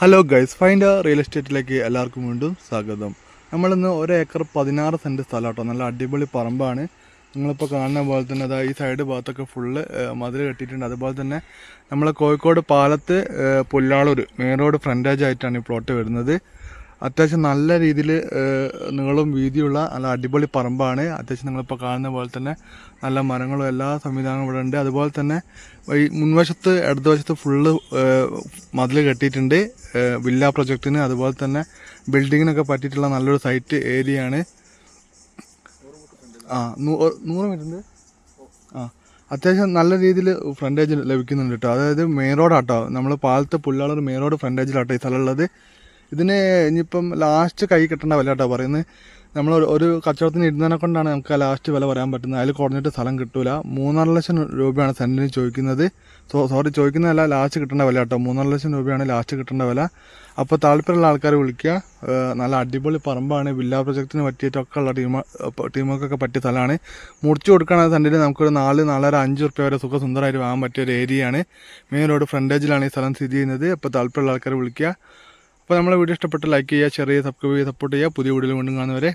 Hello guys, find real എസ്റ്റേറ്റിലേക്ക് എല്ലാവർക്കും വീണ്ടും സ്വാഗതം. നമ്മളിന്ന് 1 ഏക്കർ 16 സെൻറ്റ് സ്ഥലം കേട്ടോ. നല്ല അടിപൊളി പറമ്പാണ്. നിങ്ങളിപ്പോൾ കാണുന്ന പോലെ തന്നെ അതാ ഈ സൈഡ് ഭാഗത്തൊക്കെ ഫുള്ള് മതിൽ കെട്ടിയിട്ടുണ്ട്. അതുപോലെ തന്നെ നമ്മൾ Kozhikode Palath Pullaloor main road frontage ആയിട്ടാണ് ഈ പ്ലോട്ട് വരുന്നത്. അത്യാവശ്യം നല്ല രീതിയിൽ നീളവും വീതിയുള്ള നല്ല അടിപൊളി പറമ്പാണ്. അത്യാവശ്യം നിങ്ങളിപ്പോൾ കാണുന്ന പോലെ തന്നെ നല്ല മരങ്ങളും എല്ലാ സംവിധാനങ്ങളും ഇവിടെ ഉണ്ട്. അതുപോലെ തന്നെ ഈ മുൻവശത്ത് ഇടതുവശത്ത് ഫുള്ള് മതിൽ കെട്ടിയിട്ടുണ്ട് വില്ല പ്രൊജക്റ്റിന്. അതുപോലെ തന്നെ ബിൽഡിങ്ങിനൊക്കെ പറ്റിയിട്ടുള്ള നല്ലൊരു സൈറ്റ് ഏരിയയാണ്. 100 മീറ്ററിൻ്റെ അത്യാവശ്യം നല്ല രീതിയിൽ ഫ്രണ്ടേജ് ലഭിക്കുന്നുണ്ട് കേട്ടോ. അതായത് മെയിൻ റോഡാട്ടോ, നമ്മൾ പാലത്തെ പുല്ലാളൂർ മെയിൻ റോഡ് ഫ്രണ്ടേജിലാട്ടോ ഈ സ്ഥലമുള്ളത്. ഇതിന് ഇനിയിപ്പം ലാസ്റ്റ് കൈ കിട്ടേണ്ട വില കേട്ടോ പറയുന്നത്. നമ്മൾ ഒരു കച്ചവടത്തിന് ഇടുന്നതിനെ കൊണ്ടാണ് നമുക്ക് ആ ലാസ്റ്റ് വില പറയാൻ പറ്റുന്നത്. അതിൽ കുറഞ്ഞിട്ട് സ്ഥലം കിട്ടൂല. 3.5 ലക്ഷം രൂപയാണ് സെൻറ്റിന് ചോദിക്കുന്നത്. ചോദിക്കുന്നതല്ല, ലാസ്റ്റ് കിട്ടേണ്ട വില കേട്ടോ. 3.5 ലക്ഷം രൂപയാണ് ലാസ്റ്റ് കിട്ടേണ്ട വില. അപ്പോൾ താല്പര്യമുള്ള ആൾക്കാർ വിളിക്കുക. നല്ല അടിപൊളി പറമ്പാണ്. വില്ല പ്രൊജക്റ്റിന് പറ്റിയിട്ടൊക്കെ ഉള്ള ടീമൊക്കെ പറ്റിയ സ്ഥലമാണ്. മുറിച്ച് കൊടുക്കുകയാണെങ്കിൽ സെൻറ്റിന് നമുക്കൊരു 4, 4.5, 5 റുപ്യ വരെ സുഖസുന്ദരമായിട്ട് വാങ്ങാൻ പറ്റിയ ഒരു ഏരിയയാണ്. മെയിൻ റോഡ് ഫ്രണ്ടേജിലാണ് ഈ സ്ഥലം സ്ഥിതി ചെയ്യുന്നത്. അപ്പോൾ താല്പര്യമുള്ള ആൾക്കാർ വിളിക്കുക. അപ്പോൾ നമ്മളെ വീഡിയോ ഇഷ്ടപ്പെട്ട് ലൈക്ക് ചെയ്യുക, ഷെയർ ചെയ്യുക, സബ്സ്ക്രൈബ് ചെയ്യുക, സപ്പോർട്ട് ചെയ്യുക. പുതിയ വീഡിയോയിൽ വീണ്ടും കാണുന്നവരെ